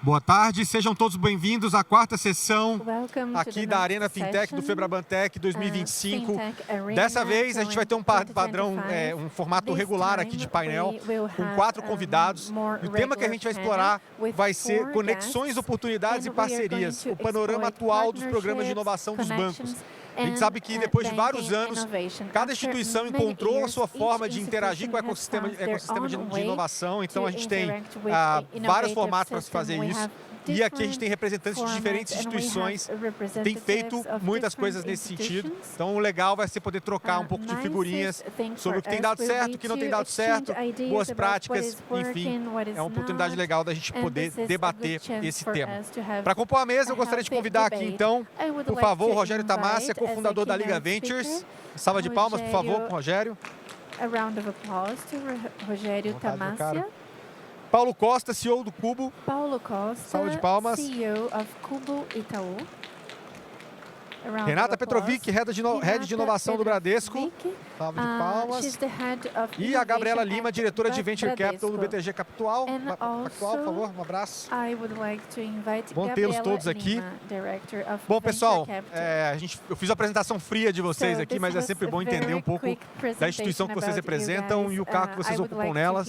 Boa tarde, sejam todos bem-vindos à quarta sessão aqui da Arena Fintech do Febrabantech 2025. Dessa vez a gente vai ter um padrão, um formato regular aqui de painel com 4 convidados. E o tema que a gente vai explorar vai ser conexões, oportunidades e parcerias, o panorama atual dos programas de inovação dos bancos. A gente sabe que depois de vários anos, cada instituição encontrou a sua forma de interagir com o ecossistema de inovação. Então a gente tem vários formatos para se fazer isso. E aqui a gente tem representantes de diferentes instituições que têm feito muitas coisas nesse sentido. Então o legal vai ser poder trocar um pouco de figurinhas sobre o que tem dado certo, o que não tem dado certo, boas práticas, enfim. É uma oportunidade legal da gente poder debater esse tema. Para compor a mesa, eu gostaria de convidar aqui então, por favor, o Rogério Tamassia, cofundador da Liga Ventures. Salva de palmas, por favor, para o Rogério. A round of applause to Rogério Tamassia. Paulo Costa, CEO do Cubo. Paulo Costa, salva de palmas. CEO of Cubo Itaú. Renata Petrovic, Head de Inovação do Bradesco. Salva de palmas. E a Gabriela Lima, diretora de Venture Capital do BTG Capital. Por favor, um abraço. Bom tê-los todos aqui. Bom, pessoal, eu fiz a apresentação fria de vocês aqui, mas é sempre bom entender um pouco da instituição que vocês representam e o cargo que vocês ocupam nelas.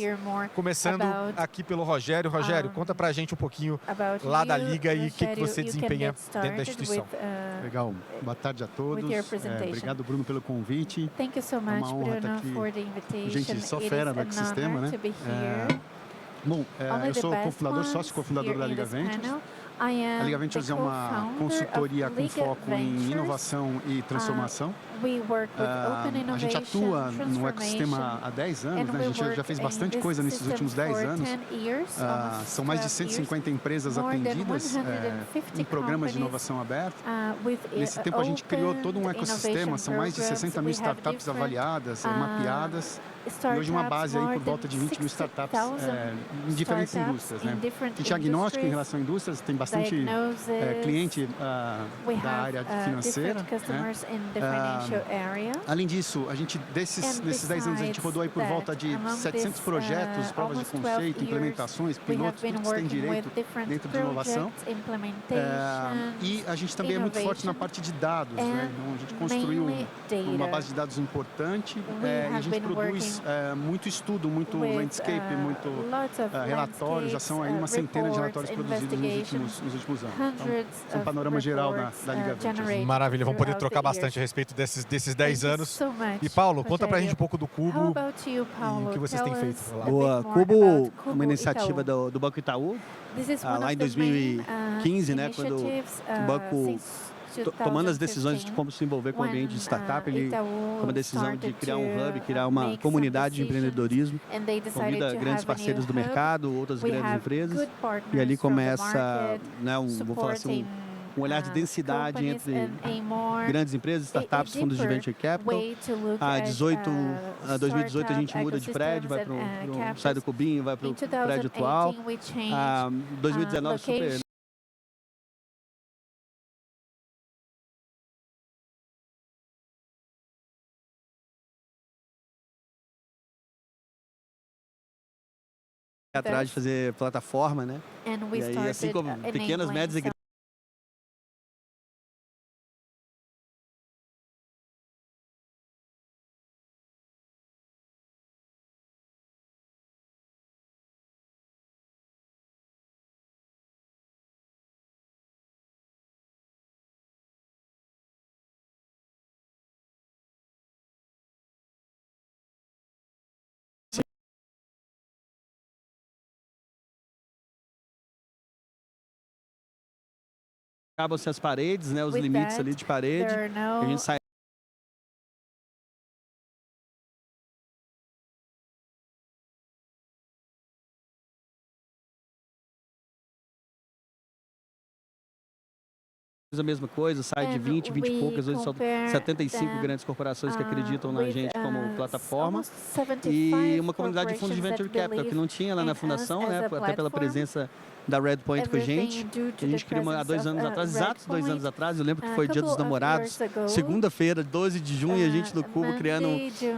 Começando aqui pelo Rogério. Rogério, conta pra gente um pouquinho lá da Liga e o que você desempenha dentro da instituição. Legal. Boa tarde a todos. Obrigado, Bruno, pelo convite. É uma honra estar aqui. Gente, só fera do ecossistema, né? Bom, eu sou cofundador, sócio cofundador da Liga Ventures. A Liga Ventures é uma consultoria com foco em inovação e transformação. A gente atua no ecossistema há 10 anos, né? A gente já fez bastante coisa nesses últimos 10 anos. São mais de 150 empresas atendidas em programas de inovação aberta. Nesse tempo a gente criou todo um ecossistema, são mais de 60 mil startups avaliadas, mapeadas. E hoje uma base aí por volta de 20 mil startups em diferentes indústrias, né? A gente é agnóstico em relação a indústrias, tem bastante cliente da área financeira, né? Além disso, a gente, nesses 10 anos, a gente rodou aí por volta de 700 projetos, provas de conceito, implementações, pilotos, tudo que se tem direito dentro de inovação. E a gente também é muito forte na parte de dados, né? Então, a gente construiu uma base de dados importante e a gente produz muito estudo, muito landscape, muito relatório, já são aí uma centena de relatórios produzidos nos últimos anos. Então, um panorama geral da Liga Ventures. Maravilha, vamos poder trocar bastante a respeito desses 10 anos. E Paulo, conta pra gente um pouco do Cubo e o que vocês têm feito lá. Boa, Cubo, uma iniciativa do Banco Itaú, lá em 2015, né, quando o banco tomando as decisões de como se envolver com o ambiente de startup, ele toma a decisão de criar um hub, criar uma comunidade de empreendedorismo, convida grandes parceiros do mercado, outras grandes empresas, e ali começa, né, vou falar assim, um olhar de densidade entre grandes empresas, startups, fundos de venture capital. Em 2018 a gente muda de prédio, sai do Cubinho, vai para o prédio atual. 2019 super atrás de fazer plataforma, né? E aí, assim como pequenas, médias e grandes acabam-se as paredes, né? Os limites ali de parede. A gente sai a mesma coisa, sai de 20, 20 e poucas, hoje são 75 grandes corporações que acreditam na gente como plataforma e uma comunidade de fundos de venture capital que não tinha lá na fundação, né, até pela presença da Redpoint com a gente. A gente criou há 2 anos atrás, exatos 2 anos atrás. Eu lembro que foi Dia dos Namorados, segunda-feira, 12 de junho, a gente no Cubo criando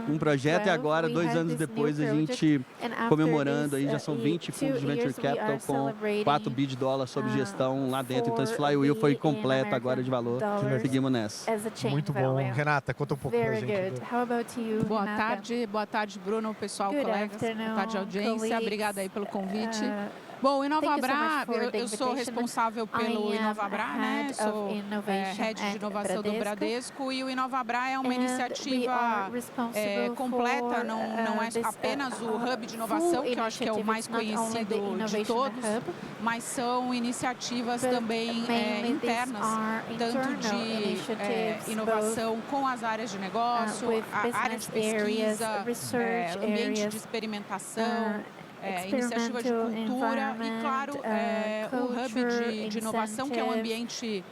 um projeto. E agora, 2 anos depois, a gente comemorando, aí já são 20 fundos de Venture Capital com 4 bi de dólar sob gestão lá dentro. Então, esse flywheel foi completo agora de valor. Seguimos nessa. Muito bom. Renata, conta um pouco pra gente. Boa tarde, Bruno, pessoal, colegas. Boa tarde, audiência. Obrigada aí pelo convite. Bom, o Inovabra, eu sou responsável pelo Inovabra, né? Sou Head de Inovação do Bradesco, e o Inovabra é uma iniciativa completa, não é apenas o Hub de Inovação, que eu acho que é o mais conhecido de todos, mas são iniciativas também internas, tanto de inovação com as áreas de negócio, a área de pesquisa, ambiente de experimentação, iniciativa de cultura e, claro, o Hub de inovação, que é um ambiente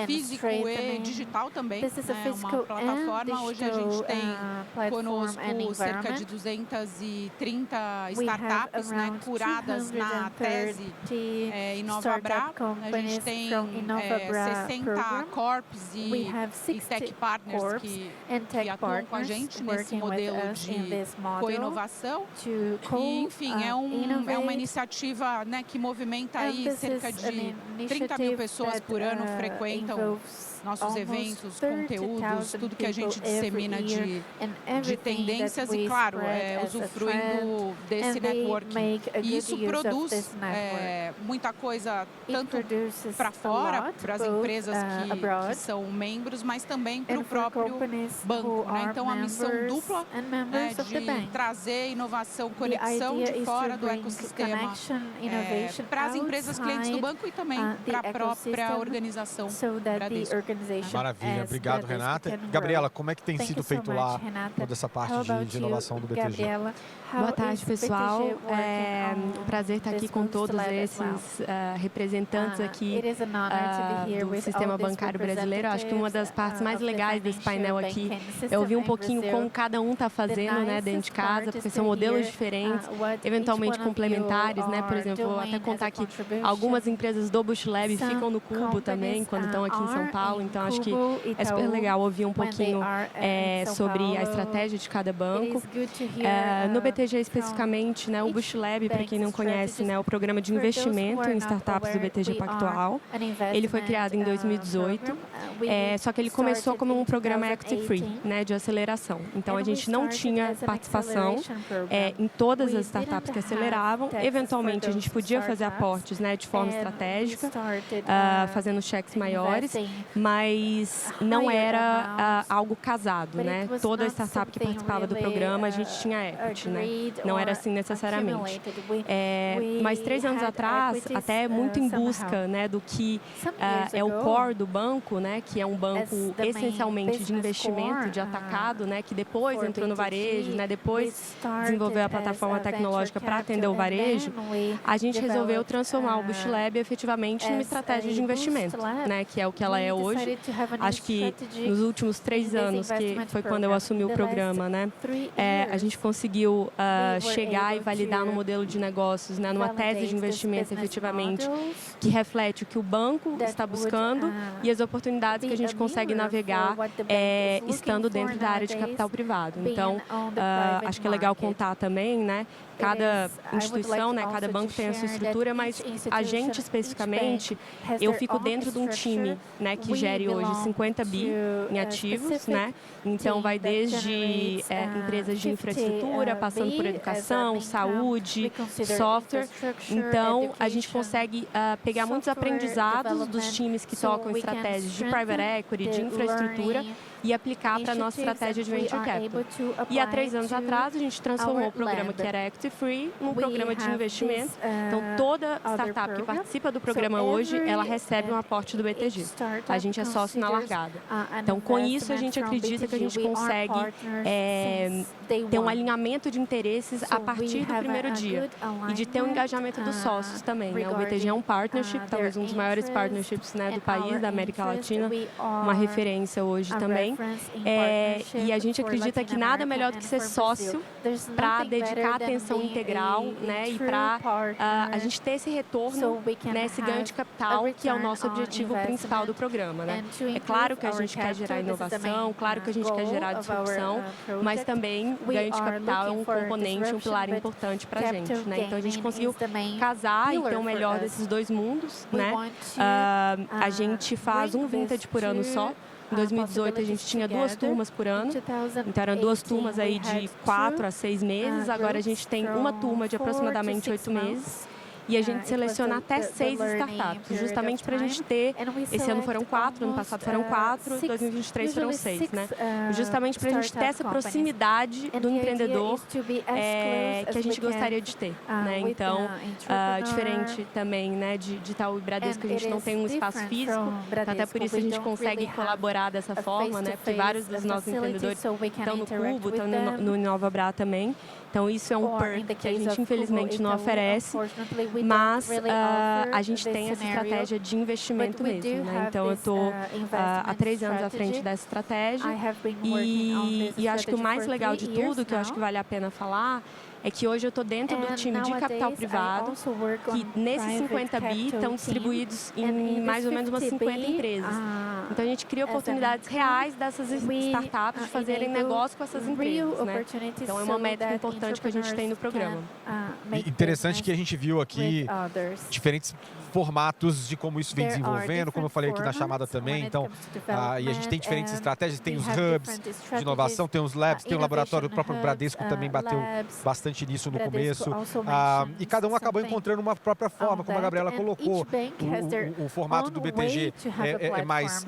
físico e digital também, né? Uma plataforma. Hoje a gente tem conosco cerca de 230 startups, né, curadas na tese Inovabra. A gente tem 60 corps e tech partners que atuam com a gente nesse modelo de co-inovação. E, enfim, é uma iniciativa, né, que movimenta aí cerca de 30 mil pessoas por ano frequentam nossos eventos, conteúdos, tudo que a gente dissemina de tendências e, claro, usufruindo desse networking. E isso produz muita coisa, tanto para fora, para as empresas que são membros, mas também para o próprio banco, né? Então, a missão dupla de trazer inovação, conexão de fora do ecossistema para as empresas clientes do banco e também para a própria organização Bradesco. Maravilha, obrigado, Renata. Gabriela, como é que tem sido feito lá toda essa parte de inovação do BTG? Boa tarde, pessoal. É um prazer estar aqui com todos esses representantes aqui do sistema bancário brasileiro. Acho que uma das partes mais legais desse painel aqui é ouvir um pouquinho como cada um está fazendo, né, dentro de casa, porque são modelos diferentes, eventualmente complementares, né? Por exemplo, vou até contar que algumas empresas do Bush Lab ficam no Cubo também, quando estão aqui em São Paulo. Então, acho que é super legal ouvir um pouquinho sobre a estratégia de cada banco. No BTG especificamente, né, o Bush Lab, para quem não conhece, né, o programa de investimento em startups do BTG Pactual. Ele foi criado em 2018, só que ele começou como um programa equity free, né, de aceleração. Então, a gente não tinha participação em todas as startups que aceleravam. Eventualmente, a gente podia fazer aportes, né, de forma estratégica, fazendo cheques maiores, mas não era algo casado, né? Toda startup que participava do programa, a gente tinha equity, né? Não era assim necessariamente. Mas 3 anos atrás, até muito em busca, né, do que é o core do banco, né, que é um banco essencialmente de investimento, de atacado, né, que depois entrou no varejo, né, depois desenvolveu a plataforma tecnológica para atender o varejo, a gente resolveu transformar o Bush Lab efetivamente numa estratégia de investimento, né, que é o que ela é hoje. Acho que nos últimos 3 anos, que foi quando eu assumi o programa, né, a gente conseguiu chegar e validar no modelo de negócios, né, numa tese de investimento efetivamente, que reflete o que o banco está buscando e as oportunidades que a gente consegue navegar estando dentro da área de capital privado. Então, acho que é legal contar também, né, cada instituição, né, cada banco tem a sua estrutura, mas a gente especificamente, eu fico dentro de um time, né, que gere hoje 50 bi em ativos, né? Então, vai desde empresas de infraestrutura, passando por educação, saúde, software. Então, a gente consegue pegar muitos aprendizados dos times que tocam estratégias de private equity, de infraestrutura, e aplicar para a nossa estratégia de Venture Capital. E há 3 anos atrás, a gente transformou o programa que era Equity Free num programa de investimento. Então, toda startup que participa do programa hoje, ela recebe um aporte do BTG. A gente gente é sócio na largada. Então, com isso, a gente acredita que a gente consegue ter um alinhamento de interesses a partir do primeiro dia e de ter um engajamento dos sócios também. Né? O BTG é um partnership, talvez um dos maiores partnerships, né, do país, da América Latina, uma referência hoje também. E a gente acredita que nada melhor do que ser sócio para dedicar atenção integral, né, e para a gente ter esse retorno, né, esse ganho de capital, que é o nosso objetivo principal do programa. Né? É claro que a gente quer gerar inovação, claro que a gente quer gerar disrupção, mas também ganho de capital é um componente, um pilar importante para a gente. Né? Então, a gente conseguiu casar e ter o melhor desses dois mundos. Né? A gente faz um vintage por ano só. Em 2018, a gente tinha 2 turmas por ano, então eram 2 turmas aí de 4 a 6 meses. Agora a gente tem uma turma de aproximadamente 8 meses. E a gente seleciona até 6 startups, justamente para a gente ter, esse ano foram 4, ano passado foram 4, 2023 foram 6, né? Justamente para a gente ter essa proximidade do empreendedor que a gente gostaria de ter, né? Então, diferente também, né, de Itaú e Bradesco, a gente não tem um espaço físico, até por isso a gente consegue colaborar dessa forma, né? Porque vários dos nossos empreendedores estão no Cubo, estão no InovaBrá também. Então, isso é um perk que a gente, infelizmente, não oferece, mas a gente tem essa estratégia de investimento mesmo, né? Então, eu estou há 3 anos à frente dessa estratégia e acho que o mais legal de tudo, que eu acho que vale a pena falar, é que hoje eu estou dentro do time de capital privado, que nesses 50 bi estão distribuídos em mais ou menos umas 50 empresas. Então, a gente cria oportunidades reais dessas startups de fazerem negócio com essas empresas, né? Então, é uma métrica importante que a gente tem no programa. Interessante que a gente viu aqui diferentes formatos de como isso vem desenvolvendo, como eu falei aqui na chamada também. Então, e a gente tem diferentes estratégias, tem os hubs de inovação, tem os labs, tem o laboratório, o próprio Bradesco também bateu bastante nisso no começo. E cada um acabou encontrando uma própria forma, como a Gabriela colocou. O formato do BTG é mais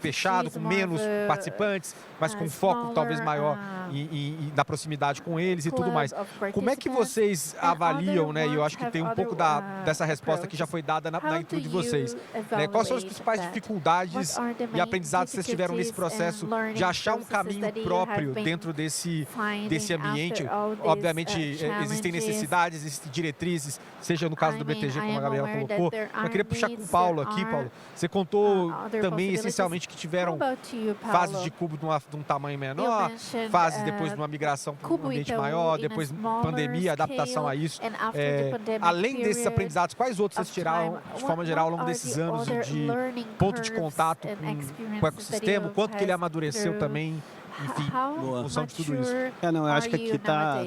fechado, com menos participantes, mas com foco talvez maior e da proximidade com eles e tudo mais. Como é que vocês avaliam, né? E eu acho que tem um pouco dessa resposta que já foi dada na intro de vocês. Né? Quais são as principais dificuldades e aprendizados que vocês tiveram nesse processo de achar um caminho próprio dentro desse ambiente? Obviamente, existem necessidades, existem diretrizes, seja no caso do BTG, como a Gabriela colocou. Eu queria puxar com o Paulo aqui, Paulo. Você contou também, essencialmente, que tiveram fases de Cubo de um tamanho menor, fases depois de uma migração para um ambiente maior, depois pandemia, adaptação a isso. Além desses aprendizados, quais outros vocês tiraram, de forma geral, ao longo desses anos de ponto de contato com o ecossistema, quanto que ele amadureceu também? Enfim, em função de tudo isso. Eu acho que aqui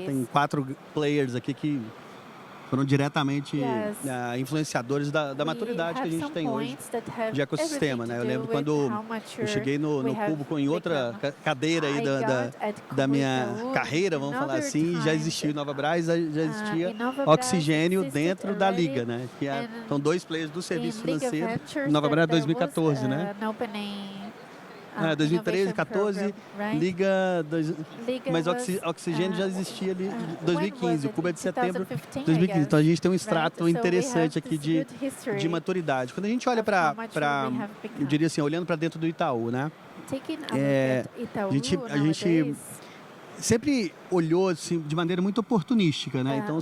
tem 4 players aqui que foram diretamente influenciadores da maturidade que a gente tem hoje de ecossistema, né? Eu lembro quando eu cheguei no Cubo em outra cadeira aí da minha carreira, vamos falar assim, já existia o InovaBrá, já existia Oxigênio dentro da Liga, né? Que são 2 players do serviço financeiro. InovaBrá é 2014, né? 2013, 14, Liga, mas Oxigênio já existia ali em 2015, o Cubo é de setembro de 2015. Então a gente tem um extrato interessante aqui de maturidade. Quando a gente olha para, eu diria assim, olhando para dentro do Itaú, né? A gente sempre olhou assim, de maneira muito oportunística, né? Então,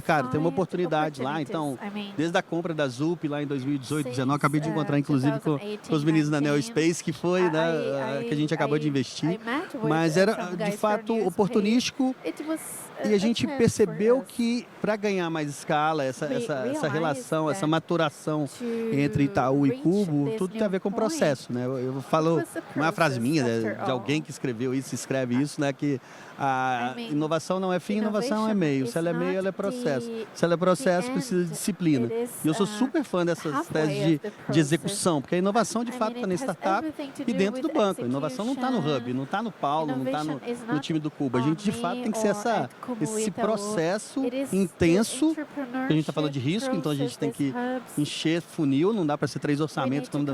cara, tem uma oportunidade lá. Então, desde a compra da Zup lá em 2018, 2019, acabei de encontrar, inclusive, com os meninos da Neospace, que foi, né, que a gente acabou de investir. Mas era, de fato, oportunístico. E a gente percebeu que, para ganhar mais escala, essa relação, essa maturação entre Itaú e Cubo, tudo tem a ver com o processo, né? Eu falo, não é uma frase minha, de alguém que escreveu isso, escreve isso, né? Que a inovação não é fim, inovação é meio. Se ela é meio, ela é processo. Se ela é processo, precisa de disciplina. E eu sou super fã dessas teses de execução, porque a inovação, de fato, está na startup e dentro do banco. A inovação não está no hub, não está no Paulo, não está no time do Cubo. A gente, de fato, tem que ser esse processo intenso, que a gente está falando de risco, então a gente tem que encher funil, não dá para ser 3 orçamentos como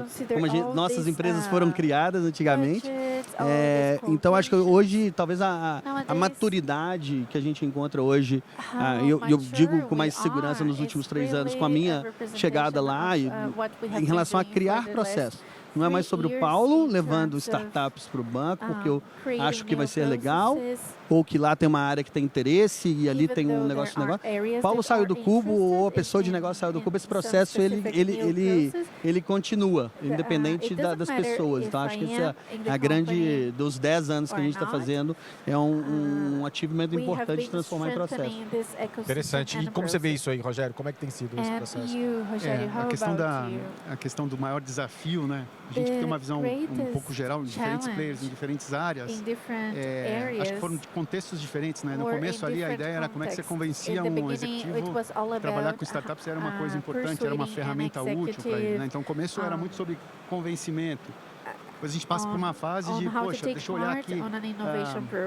nossas empresas foram criadas antigamente. Então, acho que hoje, talvez a maturidade que a gente encontra hoje, eu digo com mais segurança nos últimos 3 anos, com a minha chegada lá, em relação a criar processo. não é mais sobre o Paulo levando startups para o banco, que eu acho que vai ser legal, ou que lá tem uma área que tem interesse e ali tem um negócio. Paulo saiu do Cubo ou a pessoa de negócio saiu do Cubo, esse processo ele continua, independente das pessoas. Então, acho que essa é a grande, dos 10 anos que a gente está fazendo, é um achievement importante de transformar em processo. Interessante. E como você vê isso aí, Rogério? Como é que tem sido esse processo? A questão do maior desafio, né? A gente tem uma visão um pouco geral, de diferentes players, em diferentes áreas. Acho que foram de contextos diferentes, né? No começo ali a ideia era como é que você convencia um executivo trabalhar com startups, era uma coisa importante, era uma ferramenta útil para ele, né? Então o começo era muito sobre convencimento. Depois a gente passa por uma fase de, poxa, deixa eu olhar aqui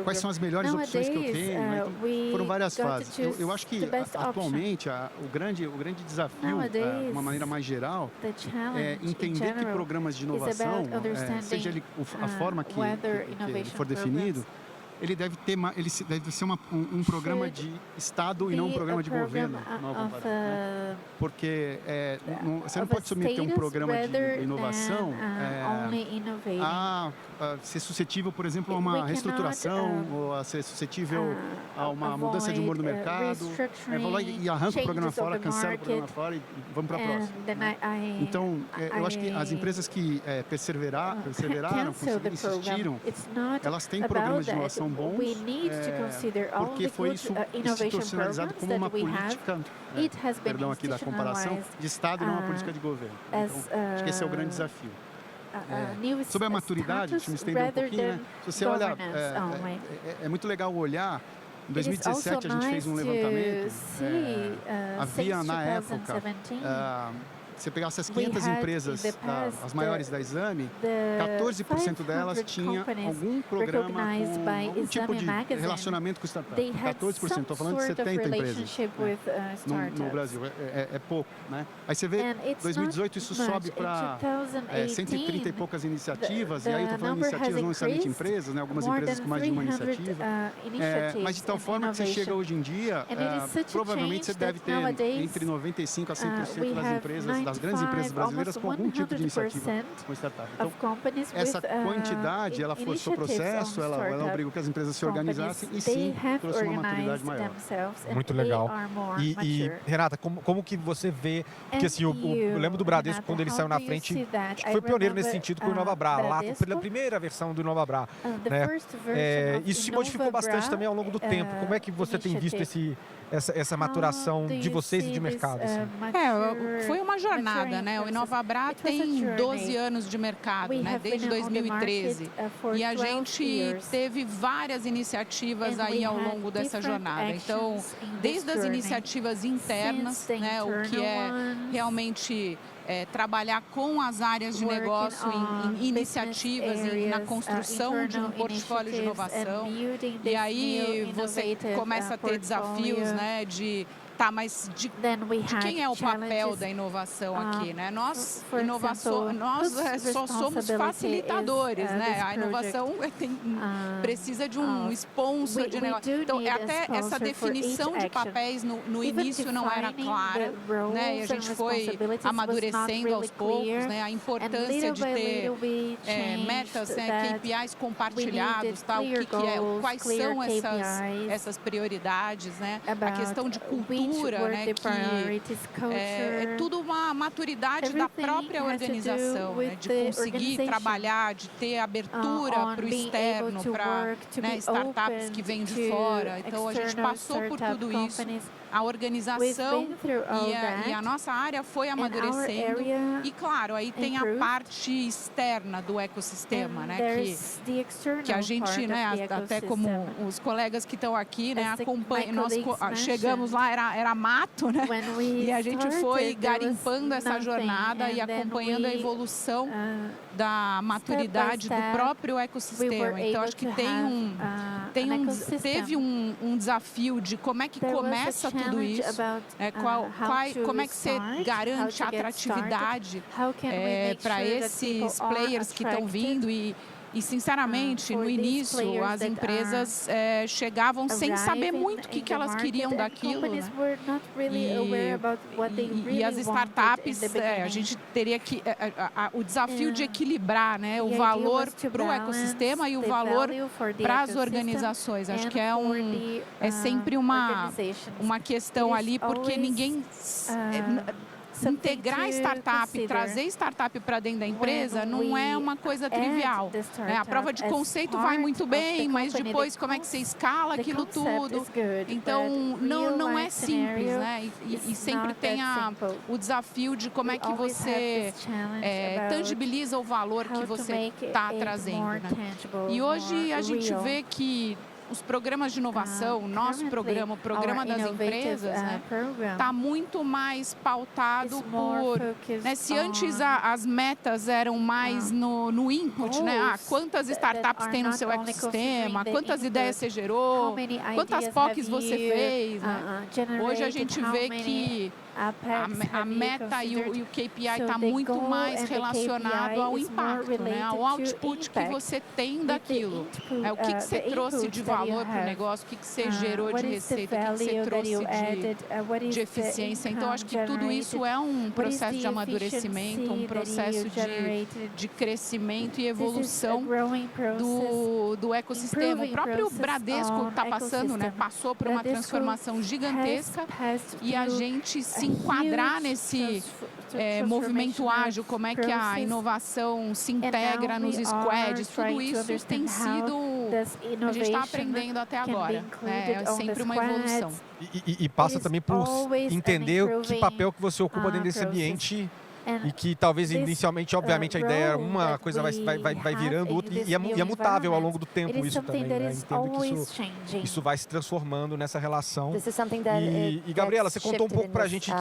quais são as melhores opções que eu tenho. Então, foram várias fases. Eu acho que atualmente o grande desafio, de uma maneira mais geral, é entender que programas de inovação, seja ele a forma que ele for definido, ele deve ser um programa de Estado e não um programa de governo. Porque você não pode submeter um programa de inovação a ser suscetível, por exemplo, a uma reestruturação ou a ser suscetível a uma mudança de humor no mercado. Vou lá e arranca o programa fora, cancela o programa fora e vamos para a próxima. Então, eu acho que as empresas que perseveraram, insistiram, elas têm programas de inovação bons, porque foi isso institucionalizado como uma política, perdão aqui da comparação, de Estado e não uma política de governo. Então, acho que esse é o grande desafio. Sobre a maturidade, deixa eu me estender um pouquinho, né? Se você olha, é muito legal olhar. Em 2017 a gente fez um levantamento, havia na época, se você pegasse as 500 empresas, as maiores da Exame, 14% delas tinha algum programa com algum tipo de relacionamento com startup. 14%, estou falando de 70 empresas no Brasil, é pouco, né? Aí você vê, em 2018 isso sobe para 130 e poucas iniciativas, e aí eu estou falando de iniciativas não necessariamente empresas, né? Algumas empresas com mais de uma iniciativa, mas de tal forma que você chega hoje em dia, provavelmente você deve ter entre 95% a 100% das empresas, das grandes empresas brasileiras com algum tipo de iniciativa com startup. Então, essa quantidade, ela forçou o processo, ela obrigou que as empresas se organizassem e sim trouxe uma maturidade maior. Muito legal. E Renata, como que você vê, porque assim, eu lembro do Bradesco, quando ele saiu na frente, acho que foi pioneiro nesse sentido com o InovaBrá, lá pela primeira versão do InovaBrá, né? Isso se modificou bastante também ao longo do tempo. Como é que você tem visto essa maturação de vocês e de mercado? Assim? Foi uma jornada, né? O InovaBrá tem 12 anos de mercado, né? Desde 2013. E a gente teve várias iniciativas aí ao longo dessa jornada. Então, desde as iniciativas internas, né? O que é realmente trabalhar com as áreas de negócio em iniciativas e na construção de um portfólio de inovação. E aí você começa a ter desafios, né, mas de quem é o papel da inovação aqui, né? Nós só somos facilitadores, né? A inovação precisa de um sponsor de negócio. Então, até essa definição de papéis no início não era clara, né? E a gente foi amadurecendo aos poucos, né? A importância de ter metas, né? KPIs compartilhados, tá? Quais são essas prioridades, né? A questão de cultura, né, que é tudo uma maturidade da própria organização, né, de conseguir trabalhar, de ter abertura para o externo, para startups que vêm de fora. Então, a gente passou por tudo isso. A organização e a nossa área foi amadurecendo. E, claro, aí tem a parte externa do ecossistema, né? Que a gente, né, até como os colegas que estão aqui, né, acompanham. Nós chegamos lá, era mato, né? E a gente foi garimpando essa jornada e acompanhando a evolução da maturidade do próprio ecossistema. Então, acho que teve um desafio de como é que começa tudo isso, como é que você garante a atratividade para esses players que estão vindo E, sinceramente, no início, as empresas chegavam sem saber muito o que elas queriam daquilo, né? E as startups, a gente teria que... o desafio de equilibrar, né, o valor para o ecossistema e o valor para as organizações. Acho que é sempre uma questão ali, porque ninguém... Integrar startup, trazer startup para dentro da empresa não é uma coisa trivial. A prova de conceito vai muito bem, mas depois como é que você escala aquilo tudo? Então, não é simples, né? E sempre tem o desafio de como é que você tangibiliza o valor que você está trazendo, né? E hoje a gente vê que os programas de inovação, o nosso programa, o programa das empresas, está muito mais pautado por... Né, se antes as metas eram mais no input, né? Quantas startups tem no seu ecossistema, quantas ideias você gerou, quantas POCs você fez, né? Hoje a gente vê que a meta e o KPI está muito mais relacionado ao impacto, né? Ao output que você tem daquilo. O que você trouxe de valor para o negócio, o que você gerou de receita, o que você trouxe de eficiência. Então, acho que tudo isso é um processo de amadurecimento, um processo de crescimento e evolução do ecossistema. O próprio Bradesco está passando, né? Passou por uma transformação gigantesca e a gente se enquadrar nesse movimento ágil, como é que a inovação se integra nos squads, tudo isso tem sido... A gente está aprendendo até agora, né? É sempre uma evolução. E passa também por entender que papel que você ocupa dentro desse ambiente. E que talvez inicialmente, obviamente, a ideia uma coisa vai virando outra e é mutável ao longo do tempo isso também, né? Entendo que isso vai se transformando nessa relação. E Gabriela, você contou um pouco pra gente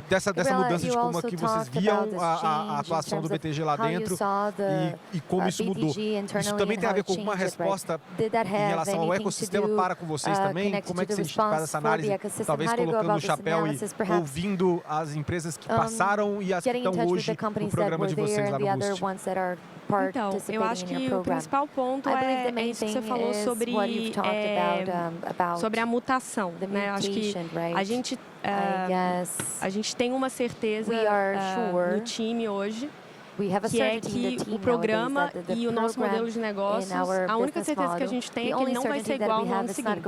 dessa mudança de como aqui vocês viam a atuação do BTG lá dentro e como isso mudou. Isso também tem a ver com uma resposta em relação ao ecossistema para com vocês também? Como é que a gente faz essa análise, talvez colocando o chapéu e ouvindo as empresas que passaram e as que estão hoje no programa de vocês lá no Boost? Então, eu acho que o principal ponto é isso que você falou sobre a mutação, né? Eu acho que a gente tem uma certeza no time hoje, que é que o programa e o nosso modelo de negócios, a única certeza que a gente tem é que ele não vai ser igual no ano seguinte.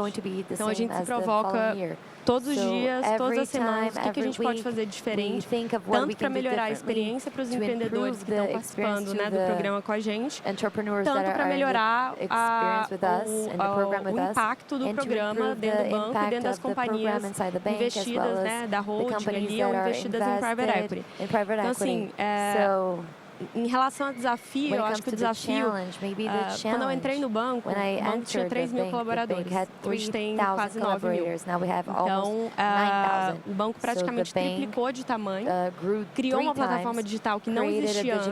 Então, a gente se provoca todos os dias, todas as semanas, o que a gente pode fazer diferente, tanto para melhorar a experiência para os empreendedores que estão participando, né, do programa com a gente, tanto para melhorar o impacto do programa dentro do banco e dentro das companhias investidas, né, da holding ali, ou investidas em private equity. Então, assim, em relação ao desafio, eu acho que o desafio, quando eu entrei no banco, o banco tinha 3 mil colaboradores, hoje tem quase 9 mil. Então, o banco praticamente triplicou de tamanho, criou uma plataforma digital que não existia antes.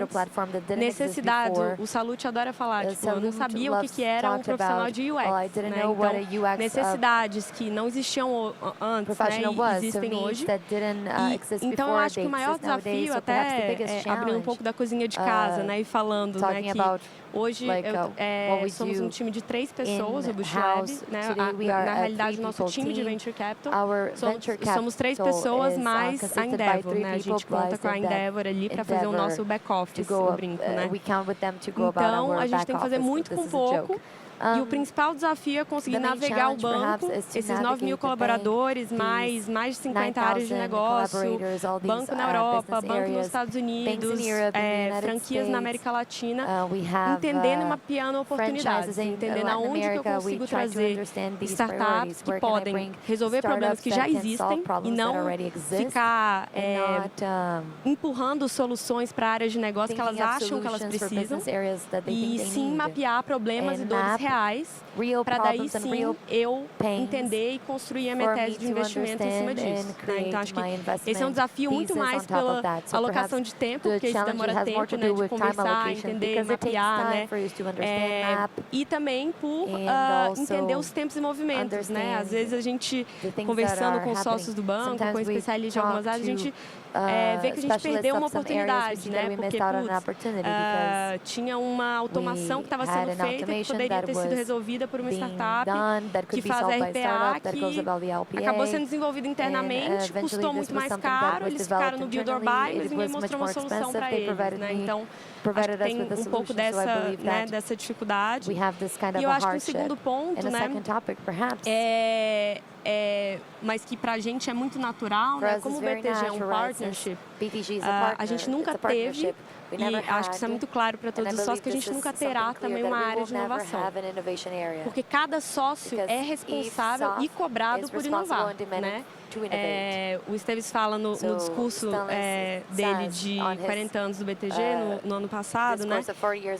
Necessidade, o Salute adora falar, tipo, eu não sabia o que era um profissional de UX, né? Então, necessidades que não existiam antes, né, e existem hoje. Então, eu acho que o maior desafio, até abrindo um pouco da cozinha de casa, né, e falando, né, que hoje somos um time de 3 pessoas, o Boost Lab, né, na realidade, nosso time de Venture Capital, somos 3 pessoas mais a Endeavor, né, a gente conta com a Endeavor ali para fazer o nosso back-office, eu brinco, né. Então, a gente tem que fazer muito com pouco. E o principal desafio é conseguir navegar o banco, esses 9 mil colaboradores, mais de 50 áreas de negócio, banco na Europa, banco nos Estados Unidos, franquias na América Latina, entendendo e mapeando oportunidades, entendendo aonde que eu consigo trazer startups que podem resolver problemas que já existem e não ficar empurrando soluções para áreas de negócio que elas acham que elas precisam, e sim mapear problemas e dores reais, para daí sim eu entender e construir a minha tese de investimento em cima disso. Né? Então, acho que esse é um desafio muito mais pela alocação de tempo, porque isso demora tempo, né, de conversar, entender, mapear, né? E também por entender os tempos e movimentos, né? Às vezes a gente, conversando com sócios do banco, com especialistas de algumas áreas, a gente vê que a gente perdeu uma oportunidade, né? Porque, tinha uma automação que estava sendo feita que poderia ter sido resolvida por uma startup que faz RPA, que acabou sendo desenvolvida internamente, custou muito mais caro, eles ficaram no build or buy, mas ninguém mostrou uma solução para eles, né? Então, acho que tem um pouco dessa dificuldade. E eu acho que o segundo ponto, né, mas que para a gente é muito natural, né? Como o BTG é um partnership, a gente nunca teve, e acho que isso é muito claro para todos os sócios, que a gente nunca terá também uma área de inovação. Porque cada sócio é responsável e cobrado por inovar, né? O Esteves fala no discurso dele de 40 anos do BTG, no ano passado, né,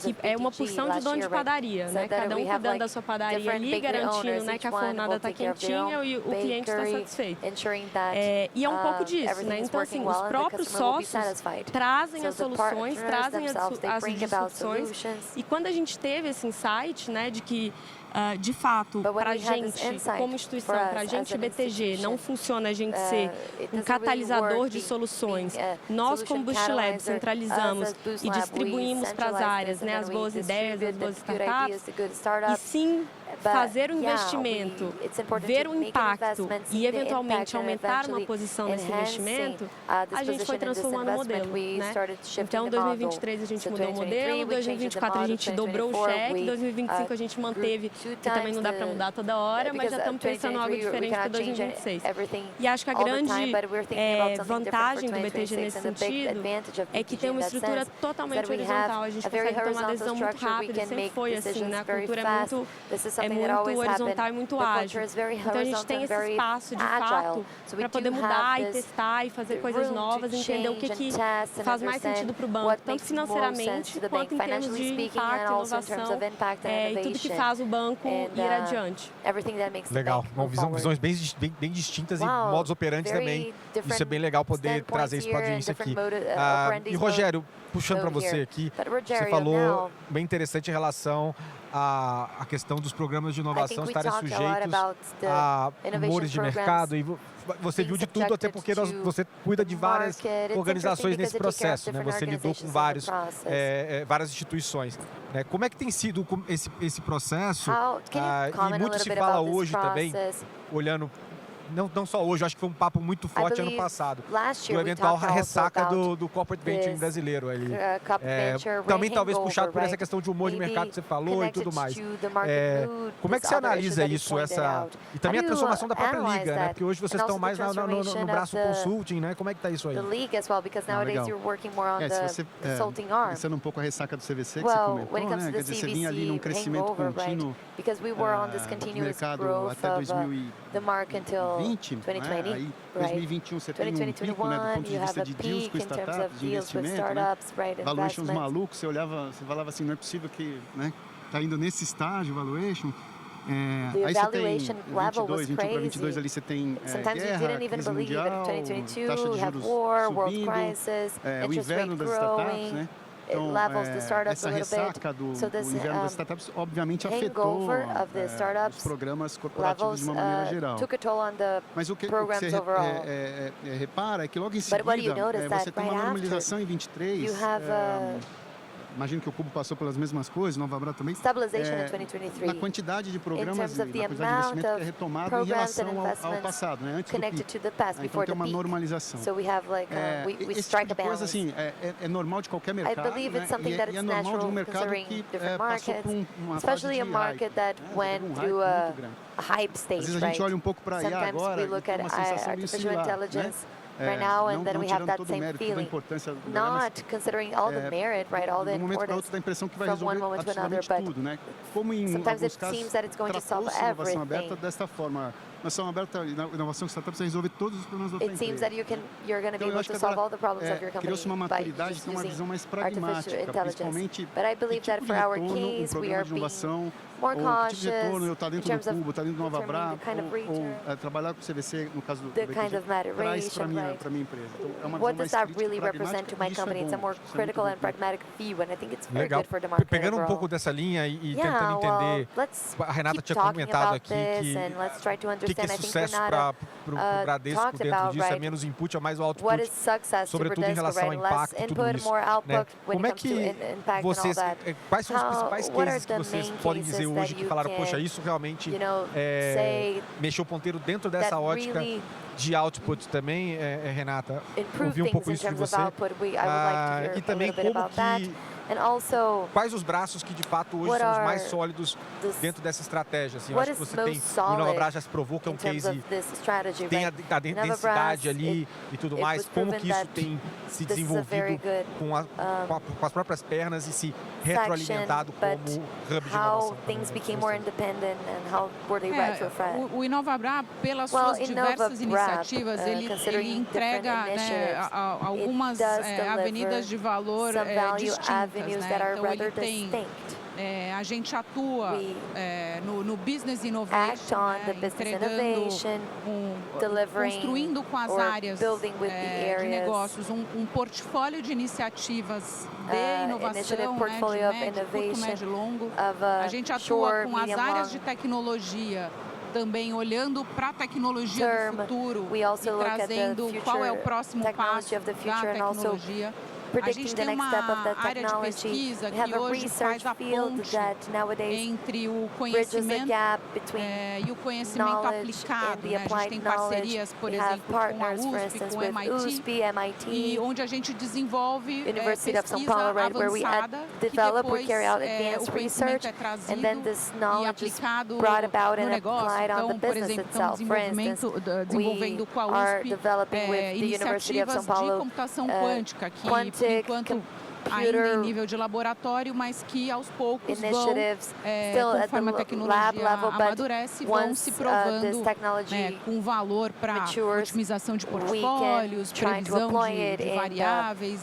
que é uma porção de dono de padaria, né? Cada um cuidando da sua padaria ali, garantindo, né, que a fornada está quentinha e o cliente está satisfeito. E é um pouco disso, né? Então, assim, os próprios sócios trazem as soluções, trazem as discussões. E quando a gente teve esse insight, né, de que de fato, para a gente, como instituição, para a gente, BTG, não funciona a gente ser um catalisador de soluções. Nós, como Boost Lab, centralizamos e distribuímos para as áreas, né, as boas ideias, as boas startups, e sim fazer o investimento, ver o impacto e, eventualmente, aumentar uma posição nesse investimento, a gente foi transformando o modelo, né? Então, em 2023 a gente mudou o modelo, em 2024 a gente dobrou o cheque, em 2025 a gente manteve, que também não dá para mudar toda hora, mas já estamos pensando em algo diferente para 2026. E acho que a grande vantagem do BTG nesse sentido é que tem uma estrutura totalmente horizontal, a gente consegue tomar decisão muito rápida, sempre foi assim, né? A cultura é muito horizontal e muito ágil. Então, a gente tem esse espaço, de fato, para poder mudar e testar e fazer coisas novas, entender o que faz mais sentido para o banco, tanto financeiramente quanto em termos de impacto, inovação e tudo que faz o banco ir adiante. Legal. Visões bem distintas e modos operantes também. Isso é bem legal poder trazer isso para a audiência aqui. E, Rogério, puxando para você aqui, você falou bem interessante em relação à questão dos programas de inovação estarem sujeitos a rumores de mercado. E você viu de tudo, até porque você cuida de várias organizações nesse processo, né? Você lidou com várias instituições. Né? Como é que tem sido esse processo? E muito se fala hoje também, olhando... Não só hoje, acho que foi um papo muito forte ano passado, do eventual ressaca do corporate venture brasileiro ali. Também talvez puxado por essa questão de humor de mercado que você falou e tudo mais. Como é que você analisa isso? E também a transformação da própria liga, né? Porque hoje vocês estão mais no braço consulting, né? Como é que está isso aí? Pensando um pouco a ressaca do CVC que você comentou, né? Quer dizer, você vinha ali num crescimento contínuo do mercado até 2020, né? Aí 2021 você tem um pico, né, do ponto de vista de deals com startups, de investimento, né? Valuations malucos, você falava assim, não é possível que, né, tá indo nesse estágio, valuation. Aí você tem 21 para 22 ali você tem guerra, crise mundial, taxa de juros subindo, o inverno das startups, né? Então, essa ressaca do inverno das startups, obviamente, afetou os programas corporativos de uma maneira geral. Mas o que você repara é que logo em seguida, você tem uma normalização em 23, imagino que o Cubo passou pelas mesmas coisas, Nova Bra também. Na quantidade de programas e na quantidade de investimento que é retomado em relação ao passado, né? Antes do pico. Então tem uma normalização. Esse tipo de coisa, assim, é normal de qualquer mercado, né? E é normal de um mercado que passou por uma fase de hype, né? Um hype muito grande. Às vezes a gente olha um pouco para IA agora e tem uma sensação meio similar, né? Right now, and then we have that same feeling. Not considering all the merit, right, all the importance from one moment to another, but tudo, né? Como em sometimes alguns it casos seems that it's going to solve tratou-se inovação everything. aberta desta forma. nós somos abertos à inovação startup para resolver todos os problemas da tua empresa. You're going to be able to solve all the problems of your company criou-se uma maturidade com uma visão mais pragmática, principalmente que tipo de retorno um programa de inovação, ou que tipo de retorno eu estar dentro do Cubo, estar dentro do Nova Bra, ou trabalhar com o CVC, no caso do BTG, traz para minha empresa. Então, é uma what does visão that mais really crítica, represent to my company? It's a more critical and pragmatic view, and I think it's very Legal. good for the market Pegando um overall. pouco dessa linha e tentando entender, a Renata tinha comentado aqui que é sucesso para o Bradesco dentro disso, é menos input, é mais o output, sobretudo em relação ao impacto e tudo isso. Né? Como é que vocês, quais são os principais cases que vocês podem dizer hoje que falaram, poxa, isso realmente mexeu o ponteiro dentro dessa ótica de output também, Renata? Ouvi um pouco isso de você. E também como que quais os braços que de fato hoje são os mais sólidos dentro dessa estratégia? Assim, eu acho que você tem, o Inovabras já se provou que é um case, tem a densidade ali e tudo mais. Como que isso tem se desenvolvido com as próprias pernas e se retroalimentado como hub de inovação? O Inovabras, pelas suas diversas iniciativas, ele entrega algumas avenidas de valor distintas. Né? Então, ele tem, a gente atua no Business Innovation, entregando, construindo com as áreas de negócios um portfólio de iniciativas de inovação, de médio, curto, médio e longo. A gente atua com as áreas de tecnologia, também olhando para a tecnologia do futuro e trazendo qual é o próximo passo da tecnologia. A gente tem uma área de pesquisa que hoje faz a ponte entre o conhecimento e o conhecimento aplicado. Né? A gente tem parcerias, por exemplo, com a USP, com o MIT, e onde a gente desenvolve pesquisa avançada que depois o conhecimento é trazido e aplicado no negócio. Então, por exemplo, estamos desenvolvendo com a USP iniciativas de computação quântica, que por enquanto ainda em nível de laboratório, mas que aos poucos vão, conforme a tecnologia amadurece, vão se provando com valor para otimização de portfólios, previsão de variáveis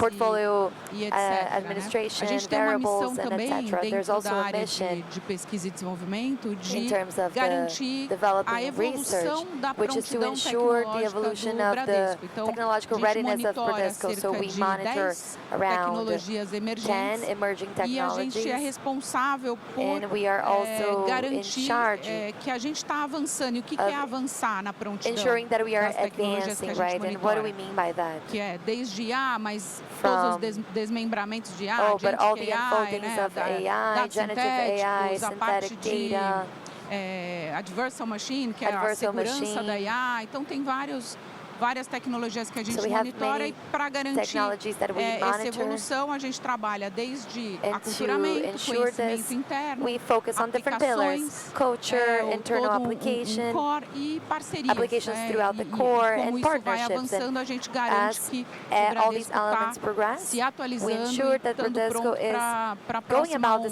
e etc. Né? A gente tem uma missão também dentro da área de pesquisa e desenvolvimento de garantir a evolução da prontidão tecnológica do Bradesco. Então, a gente monitora cerca de 10 tecnologias emergentes e a gente é responsável por garantir que a gente está avançando. E o que é avançar na prontidão das tecnologias que a gente monitora? Que é desde IA, mas todos os desmembramentos de IA, Agentic AI, né, dados sintéticos, a parte de Adversarial Machine, que é a segurança da IA. Então, tem várias tecnologias que a gente monitora e para garantir essa evolução a gente trabalha desde aculturamento, conhecimento interno, aplicações, todo um core e parcerias. E como isso vai avançando, a gente garante que o Bradesco está se atualizando e estando pronto para a próxima onda.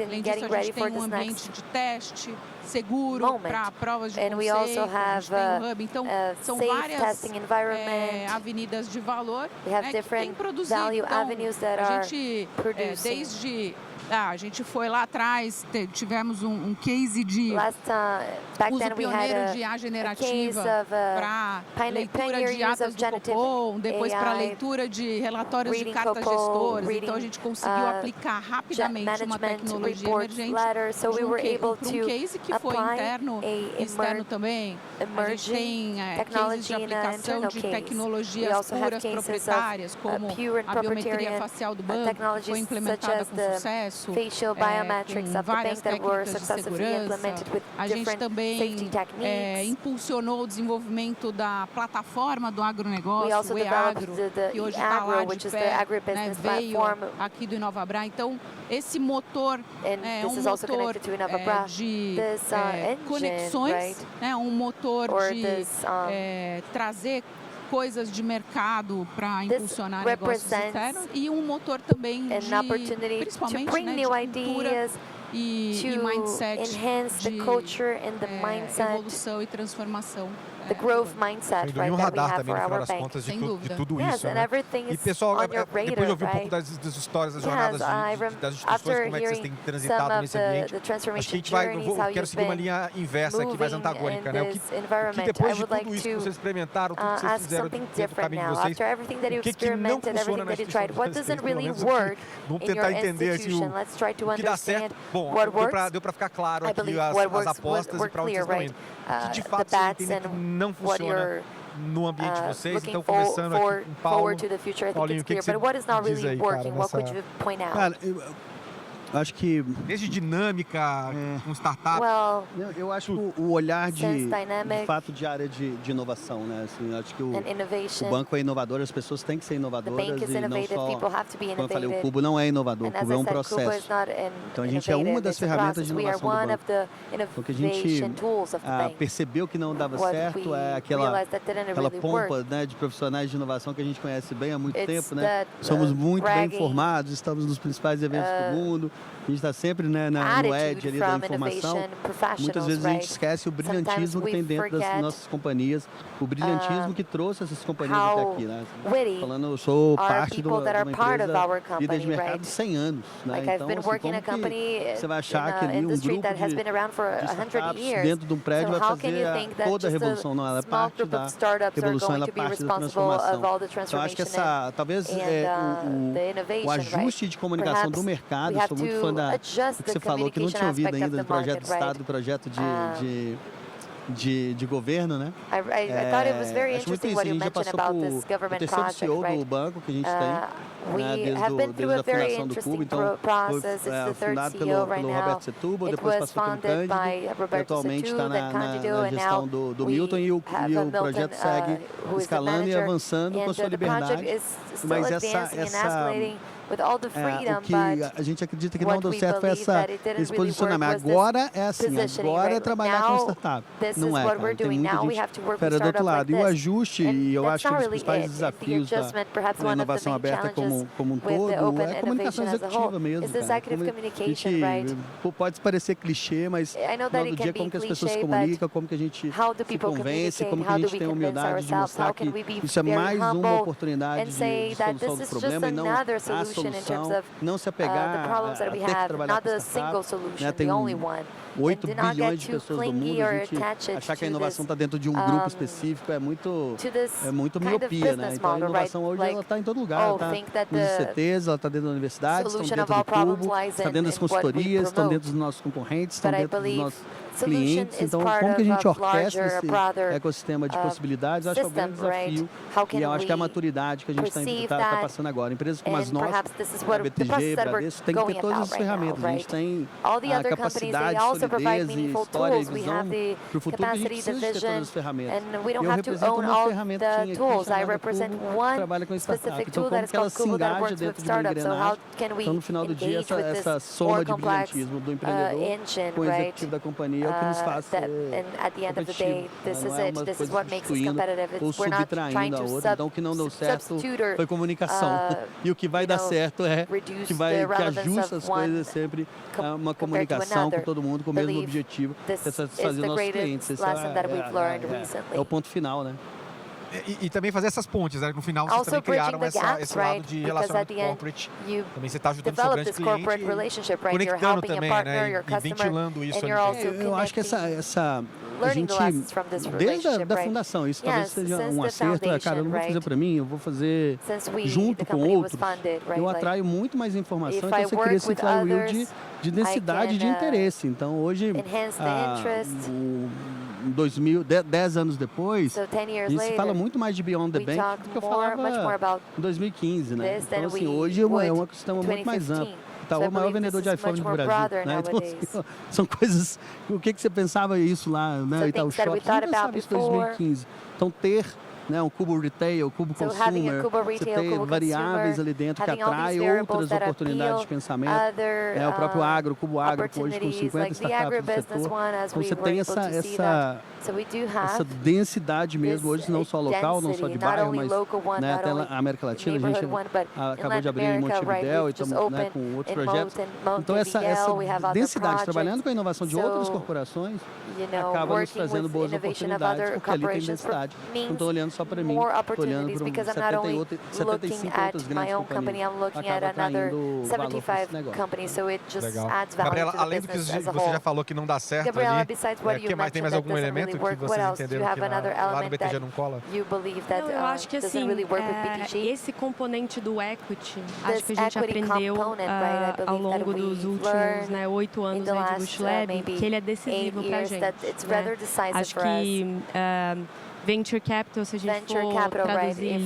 Além disso, a gente tem um ambiente de teste seguro para provas de conceito, a gente tem um hub. Então, são várias avenidas de valor que tem produzido. Então, a gente, desde... a gente foi lá atrás, tivemos um case de uso pioneiro de IA generativa para leitura de atas do Copom, depois para leitura de relatórios de cartas gestoras. Então, a gente conseguiu aplicar rapidamente uma tecnologia emergente para um case que foi interno e externo também. A gente tem cases de aplicação de tecnologias puras proprietárias, como a biometria facial do banco, que foi implementada com sucesso. Facial biometrics of the bank that were successfully implemented with different safety techniques. Impulsionou o desenvolvimento da plataforma do agronegócio, o eAgro, que hoje está lá de pé, né, veio aqui do Inovabras. Então, esse motor é um motor de conexões, né, um motor de trazer coisas de mercado para impulsionar negócios externos e um motor também de, principalmente, de cultura e mindset enhance the culture and the mindset, evolução e transformação. The growth mindset, right, um that we radar have também, for no final our das bank. contas, de tudo isso, and né? everything E is pessoal, on your radar, depois de ouvir um pouco right? das histórias, das jornadas das instituições, como é que vocês têm transitado nesse ambiente, acho que a gente vai, eu quero seguir uma linha inversa aqui, mais antagônica, né? O que depois de tudo isso que vocês experimentaram, tudo que vocês fizeram dentro do caminho de vocês, o que não funciona na instituição de vocês, pelo menos vamos tentar entender assim, o que dá certo. Bom, deu para ficar claro aqui as apostas e para onde vocês estão indo. O que de fato vocês entendem que não funciona no ambiente de vocês. Então, começando aqui com Paulo. Paulinho, o que você diz aí, cara? Cara, eu acho que... Desde dinâmica, com startup. Eu acho o olhar de fato de área de inovação, né? Assim, eu acho que o banco é inovador, as pessoas têm que ser inovadoras e não só... Como eu falei, o Cubo não é inovador, o Cubo é um processo. Então, a gente é uma das ferramentas de inovação do banco. O que a gente percebeu que não dava certo é aquela pompa, né, de profissionais de inovação que a gente conhece bem há muito tempo, né? Somos muito bem informados, estamos nos principais eventos do mundo. A gente está sempre, né, no edge ali da informação. Muitas vezes a gente esquece o brilhantismo que tem dentro das nossas companhias, o brilhantismo que trouxe essas companhias até aqui, né? Falando, eu sou parte de uma empresa líder de mercado de 100 anos, né? Então, assim, como que você vai achar que ali um grupo de startups dentro de um prédio vai fazer toda a revolução? Não, ela é parte da revolução, ela é parte da transformação. Então, acho que talvez o ajuste de comunicação do mercado, eu sou muito fã do que você falou, que não tinha ouvido ainda do projeto de Estado, do projeto de governo, né? Acho muito isso, a gente já passou por terceiro CEO do banco que a gente tem, né, desde a fundação do Cubo, então foi fundado pelo Roberto Setúbal, depois passou pelo Cândido, e atualmente está na gestão do Milton, e o projeto segue escalando e avançando com a sua liberdade, mas o que a gente acredita que não deu certo foi esse posicionamento. Agora é assim, agora é trabalhar com startup. Não é, cara. Tem muita gente espera do outro lado. E o ajuste, e eu acho que um dos principais desafios da inovação aberta como um todo é a comunicação executiva mesmo, cara. Pode parecer clichê, mas no final do dia, como que as pessoas se comunicam, como que a gente se convence, como que a gente tem a humildade de mostrar que isso é mais uma oportunidade de solução do problema e não a solução. Não se apegar a ter que trabalhar com startup, né? Tem 8 bilhões de pessoas no mundo, a gente achar que a inovação está dentro de um grupo específico é muito miopia, né? Então a inovação hoje ela está em todo lugar, ela está nos ICTs, ela está dentro da universidade, estão dentro do Cubo, está dentro das consultorias, estão dentro dos nossos concorrentes, estão dentro dos nossos clientes. Então, como que a gente orquestra esse ecossistema de possibilidades, acho que é o grande desafio e eu acho que é a maturidade que a gente está passando agora. Empresas como as nossas, a BTG, Bradesco, tem que ter todas as ferramentas. A gente tem a capacidade, solidez e história e visão para o futuro, que a gente precisa de ter todas as ferramentas. Eu represento uma ferramenta que tinha aqui, chamada Cubo, que trabalha com startup. Então, como que ela se engaja dentro de uma engrenagem? Então, no final do dia, essa soma de brilhantismo do empreendedor com o executivo da companhia é o que nos faz competitivo. Não é uma coisa substituindo ou subtraindo a outra. Então, o que não deu certo foi comunicação. E o que vai dar certo é que ajusta as coisas sempre uma comunicação com todo mundo, com o mesmo objetivo, que é satisfazer os nossos clientes. Esse é o ponto final, né? E também fazer essas pontes, né? No final vocês também criaram esse lado de relacionamento corporate. Também você está ajudando o seu grande cliente, conectando também, né? E ventilando isso ali. Eu acho que a gente, desde a fundação, isso talvez seja um acerto. Cara, eu não vou fazer para mim, eu vou fazer junto com outros. Eu atraio muito mais informação, então você cria esse flywheel de densidade de interesse. Então, hoje, 10 anos depois, a gente se fala muito mais de Beyond the Bank do que eu falava em 2015, né? Então, assim, hoje é um ecossistema muito mais amplo. Itaú é o maior vendedor de iPhone do Brasil, né? Então, assim, são coisas... O que você pensava isso lá, né? Itaú Shop, você não pensava isso em 2015. Então, ter né, um cubo retail, cubo consumer, você tem variáveis ali dentro que atraem outras oportunidades de pensamento. O próprio agro, cubo agro, hoje com 50 startups no setor. Então você tem essa densidade mesmo, hoje não só local, não só de bairro, mas né, até a América Latina, a gente acabou de abrir em Montevidéu e estamos né, com outros projetos. Então essa densidade, trabalhando com a inovação de outras corporações, acaba nos trazendo boas oportunidades, porque ali tem densidade. Não estou olhando só para mim, estou olhando para 75 outras grandes companhias. Acaba atraindo valor para esse negócio. Legal. Gabriela, além do que você já falou que não dá certo ali, tem mais algum elemento que vocês entenderam que lá no BTG não cola? Eu acho que assim, esse componente do equity, acho que a gente aprendeu ao longo dos últimos 8 anos de Bush Lab, que ele é decisivo para a gente. Acho que Venture capital, se a gente for traduzir